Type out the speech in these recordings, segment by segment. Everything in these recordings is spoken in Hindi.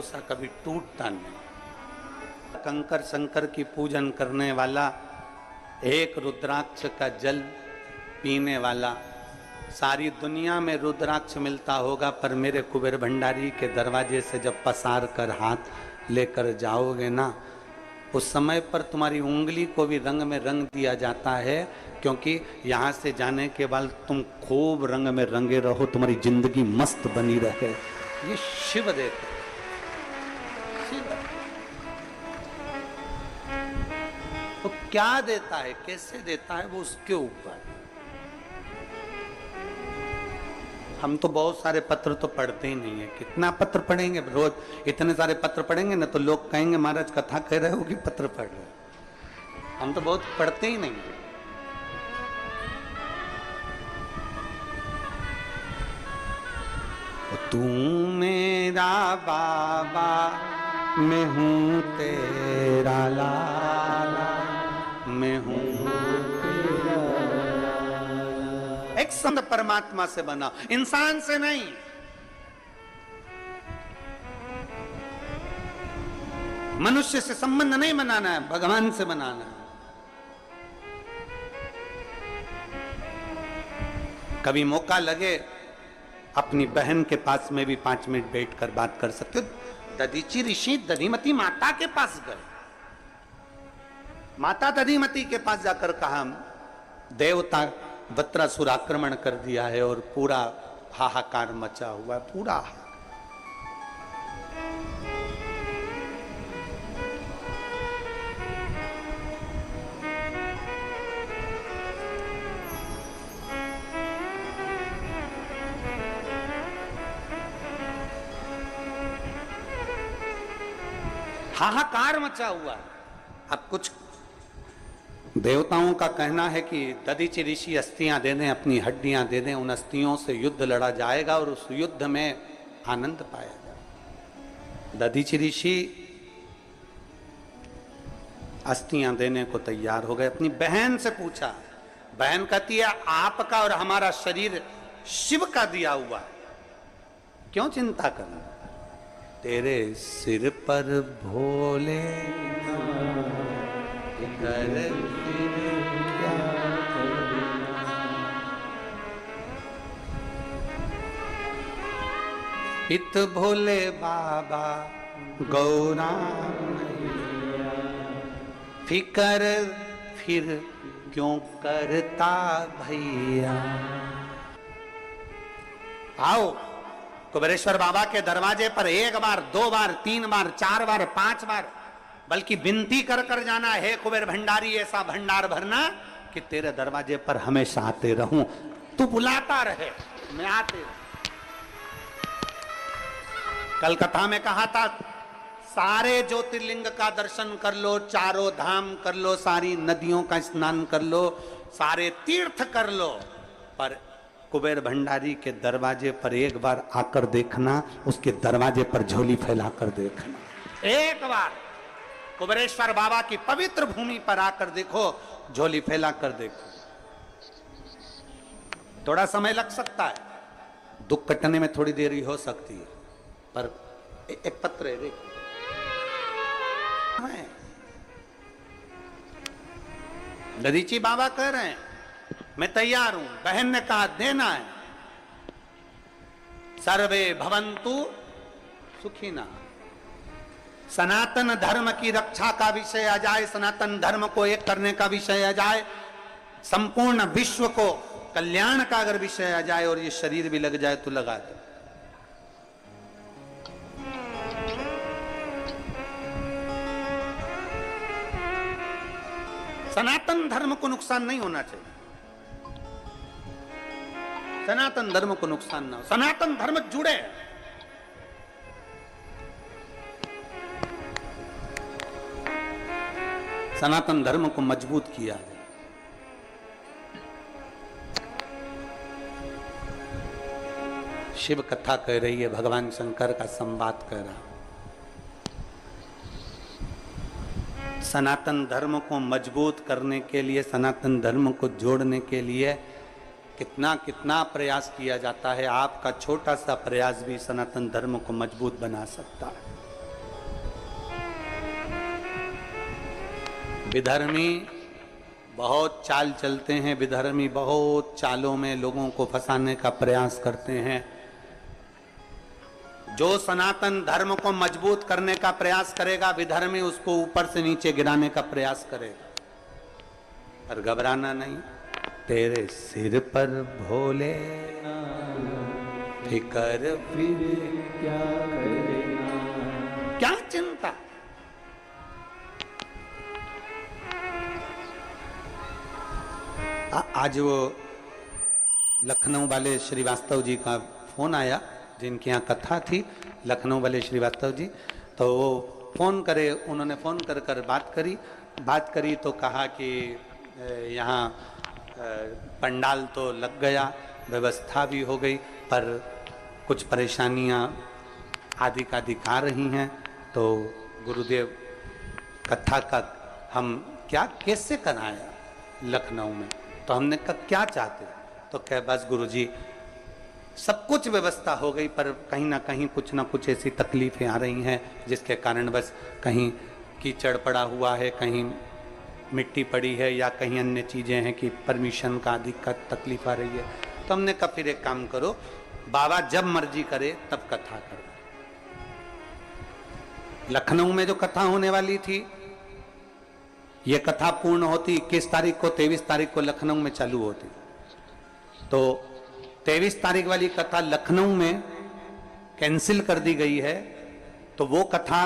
भरोसा कभी टूटता नहीं। कंकर शंकर की पूजन करने वाला, एक रुद्राक्ष का जल पीने वाला, सारी दुनिया में रुद्राक्ष मिलता होगा, पर मेरे कुबेर भंडारी के दरवाजे से जब पसार कर हाथ लेकर जाओगे ना, उस समय पर तुम्हारी उंगली को भी रंग में रंग दिया जाता है, क्योंकि यहाँ से जाने के बाद तुम खूब रंग में रंगे रहो, तुम्हारी जिंदगी मस्त बनी रहे। ये शिव देते, शिव तो क्या देता है, कैसे देता है, वो उसके ऊपर। हम तो बहुत सारे पत्र तो पढ़ते ही नहीं है, कितना पत्र पढ़ेंगे रोज, इतने सारे पत्र पढ़ेंगे ना तो लोग कहेंगे महाराज कथा कह रहे हो कि पत्र पढ़ रहे हो। हम तो बहुत पढ़ते ही नहीं है। तू मेरा बाबा, मैं हूँ तेरा लाला, मैं हूँ एक संत परमात्मा से बना, इंसान से नहीं। मनुष्य से संबंध नहीं बनाना है, भगवान से बनाना है। कभी मौका लगे अपनी बहन के पास में भी 5 मिनट बैठकर बात कर सकते हो। दधीची ऋषि दधिमती माता के पास गए, माता दधिमती के पास जाकर कहा देवता वत्रासुर आक्रमण कर दिया है और पूरा हाहाकार मचा हुआ है, पूरा हाहाकार मचा हुआ है। अब कुछ देवताओं का कहना है कि दधीचि ऋषि अस्थियां दे दें, अपनी हड्डियां दे दें, उन अस्थियों से युद्ध लड़ा जाएगा और उस युद्ध में आनंद पाया जाएगा। दधीचि ऋषि अस्थियां देने को तैयार हो गए। अपनी बहन से पूछा, बहन कहती है आपका और हमारा शरीर शिव का दिया हुआ है, क्यों चिंता करना, तेरे सिर पर भोले कर क्या इत भोले बाबा गौरा फिकर फिर क्यों करता भैया। आओ कुबेरेश्वर बाबा के दरवाजे पर 1 बार 2 बार 3 बार 4 बार 5 बार बल्कि विनती कर कर जाना है, कुबेर भंडारी ऐसा भंडार भरना कि तेरे दरवाजे पर हमेशा आते रहूं, तू बुलाता रहे, मैं आते रहूं। कल कथा में कहा था सारे ज्योतिर्लिंग का दर्शन कर लो, चारों धाम कर लो, सारी नदियों का स्नान कर लो, सारे तीर्थ कर लो, पर कुबेर भंडारी के दरवाजे पर 1 बार आकर देखना, उसके दरवाजे पर झोली फैलाकर देखना। 1 बार कुबेरेश्वर बाबा की पवित्र भूमि पर आकर देखो, झोली फैलाकर देखो। थोड़ा समय लग सकता है, दुख कटने में थोड़ी देरी हो सकती है, पर एक पत्र है देखो, दधीची बाबा कह रहे हैं मैं तैयार हूं। बहन ने कहा देना है। सर्वे भवन्तु सुखिना। सनातन धर्म की रक्षा का विषय आ जाए, सनातन धर्म को एक करने का विषय आ जाए, संपूर्ण विश्व को कल्याण का अगर विषय आ जाए और ये शरीर भी लग जाए तो लगा दो। सनातन धर्म को नुकसान नहीं होना चाहिए, सनातन धर्म को नुकसान ना हो, सनातन धर्म जुड़े। सनातन धर्म को मजबूत किया है। शिव कथा कह रही है, भगवान शंकर का संवाद कह रहा। सनातन धर्म को मजबूत करने के लिए, सनातन धर्म को जोड़ने के लिए कितना कितना प्रयास किया जाता है। आपका छोटा सा प्रयास भी सनातन धर्म को मजबूत बना सकता है। विधर्मी बहुत चाल चलते हैं, विधर्मी बहुत चालों में लोगों को फंसाने का प्रयास करते हैं। जो सनातन धर्म को मजबूत करने का प्रयास करेगा, विधर्मी उसको ऊपर से नीचे गिराने का प्रयास करेगा। पर घबराना नहीं, तेरे सिर पर भोले फिकर फिर क्या करेगा, क्या चिंता। आज वो लखनऊ वाले श्रीवास्तव जी का फोन आया, जिनके यहाँ कथा थी, लखनऊ वाले श्रीवास्तव जी। तो वो फोन करे, उन्होंने फोन कर कर बात करी तो कहा कि यहाँ पंडाल तो लग गया, व्यवस्था भी हो गई, पर कुछ परेशानियाँ आदिक आ रही हैं। तो गुरुदेव कथा का हम कैसे कराया लखनऊ में। तो हमने कहा क्या चाहते, तो कह बस गुरुजी सब कुछ व्यवस्था हो गई, पर कहीं ना कहीं कुछ ना कुछ ऐसी तकलीफें आ रही हैं जिसके कारण बस कहीं कीचड़ पड़ा हुआ है, कहीं मिट्टी पड़ी है, या कहीं अन्य चीज़ें हैं कि परमिशन का अधिक का तकलीफ आ रही है। तो हमने कहा फिर एक काम करो, बाबा जब मर्जी करे तब कथा करो। लखनऊ में जो कथा होने वाली थी, ये कथा पूर्ण होती 21 तारीख को, 23 तारीख को लखनऊ में चालू होती। तो 23 तारीख वाली कथा लखनऊ में कैंसिल कर दी गई है। तो वो कथा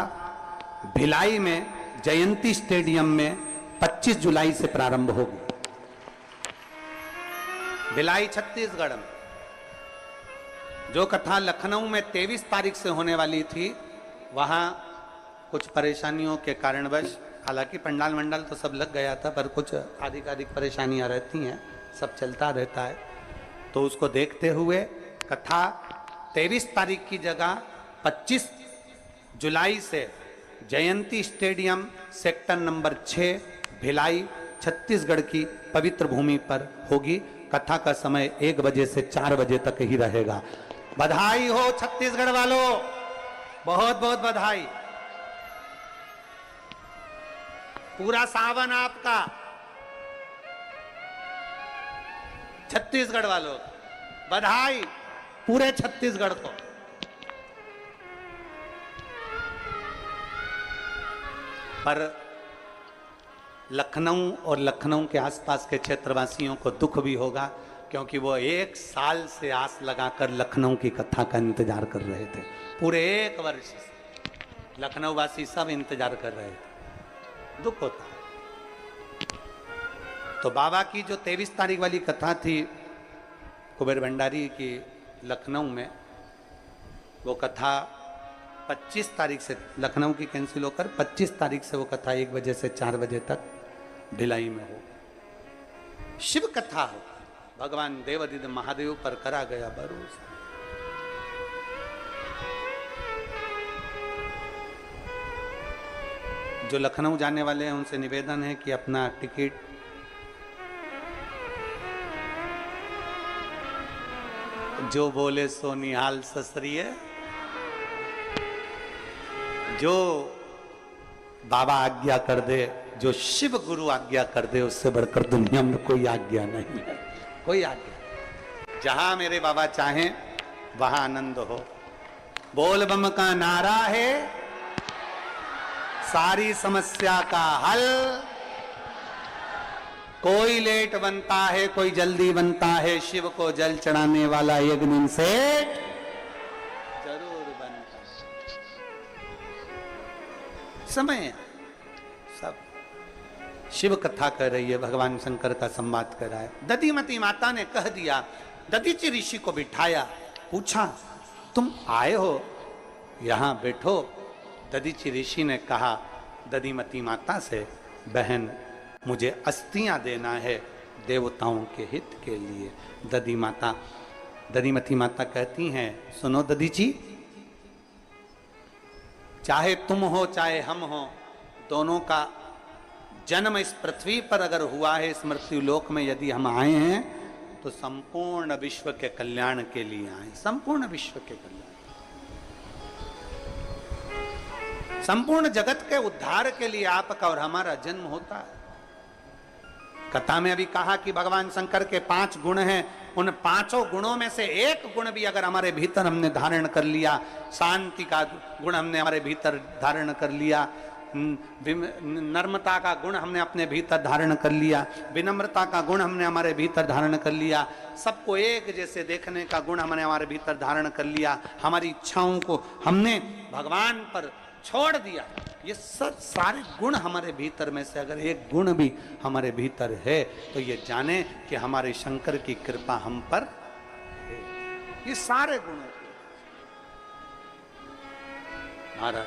भिलाई में जयंती स्टेडियम में 25 जुलाई से प्रारंभ होगी। भिलाई छत्तीसगढ़ में जो कथा लखनऊ में 23 तारीख से होने वाली थी, वहां कुछ परेशानियों के कारणवश, हालांकि पंडाल मंडल तो सब लग गया था, पर कुछ आधिकारिक परेशानियां रहती हैं, सब चलता रहता है। तो उसको देखते हुए कथा 23 तारीख की जगह 25 जुलाई से Jayanti stadium sector number 6 Bhilai Chhattisgarh की पवित्र भूमि पर होगी। कथा का समय 1 बजे से 4 बजे तक ही रहेगा। बधाई हो छत्तीसगढ़ वालों, बहुत बहुत बधाई। पूरा सावन आपका, छत्तीसगढ़ वालों बधाई, पूरे छत्तीसगढ़ को। पर लखनऊ और लखनऊ के आसपास के क्षेत्रवासियों को दुख भी होगा, क्योंकि वो 1 साल से आस लगाकर लखनऊ की कथा का इंतजार कर रहे थे। पूरे 1 वर्ष से लखनऊ वासी सब इंतजार कर रहे थे, दुख होता है। तो बाबा की जो 23 तारीख वाली कथा थी कुबेर भंडारी की लखनऊ में, वो कथा 25 तारीख से लखनऊ की कैंसिल होकर 25 तारीख से वो कथा 1 बजे से 4 बजे तक भिलाई में हो। शिव कथा हो, भगवान देवादिदेव महादेव पर करा गया भरोसा। जो लखनऊ जाने वाले हैं उनसे निवेदन है कि अपना टिकट जो बोले सो निहाल ससरिय, जो बाबा आज्ञा कर दे, जो शिव गुरु आज्ञा कर दे, उससे बढ़कर दुनिया में कोई आज्ञा नहीं है, कोई आज्ञा। जहां मेरे बाबा चाहें वहां आनंद हो। बोल बम का नारा है सारी समस्या का हल। कोई लेट बनता है, कोई जल्दी बनता है, शिव को जल चढ़ाने वाला एक दिन से जरूर बनता है। समय सब शिव कथा कर रही है, भगवान शंकर का संवाद कर रहा है। दधिमती माता ने कह दिया, दधीचि ऋषि को बिठाया, पूछा तुम आए हो, यहां बैठो। दधीचि ऋषि ने कहा दधिमती माता से, बहन मुझे अस्थियां देना है देवताओं के हित के लिए। दधिमती माता कहती हैं, सुनो दधीचि, चाहे तुम हो चाहे हम हो, दोनों का जन्म इस पृथ्वी पर अगर हुआ है, इस मृत्यु लोक में यदि हम आए हैं, तो संपूर्ण विश्व के कल्याण के लिए आए, संपूर्ण विश्व के कल्याण। संपूर्ण जगत के उद्धार के लिए आपका और हमारा जन्म होता है। कथा में अभी कहा कि भगवान शंकर के 5 गुण हैं, उन 5 गुणों में से एक गुण भी अगर हमारे भीतर हमने धारण कर लिया, शांति का गुण हमने हमारे भीतर धारण कर लिया, नर्मता का गुण हमने अपने भीतर धारण कर लिया, विनम्रता का गुण हमने हमारे भीतर धारण कर लिया, सबको एक जैसे देखने का गुण हमने हमारे भीतर धारण कर लिया, हमारी इच्छाओं को हमने भगवान पर छोड़ दिया, ये सब सारे गुण हमारे भीतर में से अगर एक गुण भी हमारे भीतर है तो ये जाने कि हमारे शंकर की कृपा हम पर है। ये सारे गुणों के महाराज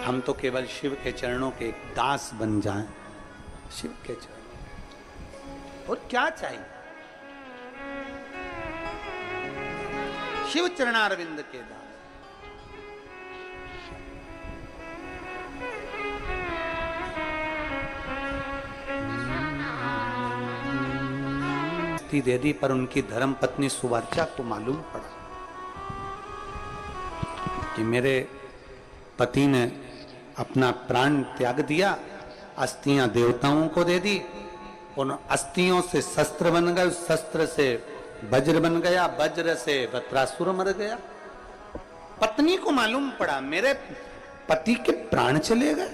हम तो केवल शिव के चरणों के एक दास बन जाएं, शिव के चरणों, और क्या चाहिए? शिव चरणारविंद के दास। दे दी, पर उनकी धर्म पत्नी सुवर्चा को मालूम पड़ा कि मेरे पति ने अपना प्राण त्याग दिया, अस्थियां देवताओं को दे दी, उन अस्थियों से शस्त्र बन गए, उस शस्त्र से वज्र बन गया, वज्र से वत्रासुर मर गया। पत्नी को मालूम पड़ा मेरे पति के प्राण चले गए।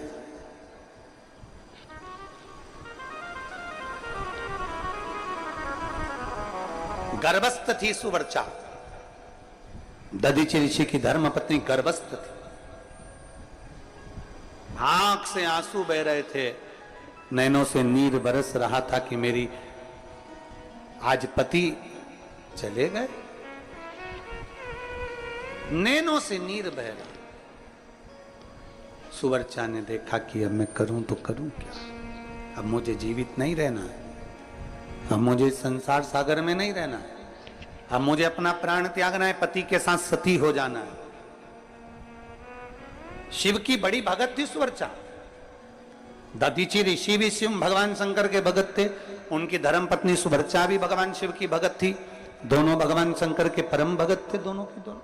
गर्भस्थ थी सुवर्चा, दधीचि ऋषि की धर्म पत्नी गर्भस्थ थी, आंख से आंसू बह रहे थे, नैनों से नीर बरस रहा था कि मेरी आज पति चले गए, नैनों से नीर बह रहे। सुवर्चा ने देखा कि अब मैं करूं तो करूं क्या, अब मुझे जीवित नहीं रहना है, अब मुझे संसार सागर में नहीं रहना है, अब मुझे अपना प्राण त्यागना है, पति के साथ सती हो जाना है। शिव की बड़ी भगत थी सुवर्चा, दधीचि ऋषि भी शिव भगवान शंकर के भगत थे, उनकी धर्म पत्नी सुवर्चा भी भगवान शिव की भगत थी, दोनों भगवान शंकर के परम भगत थे, दोनों के दोनों।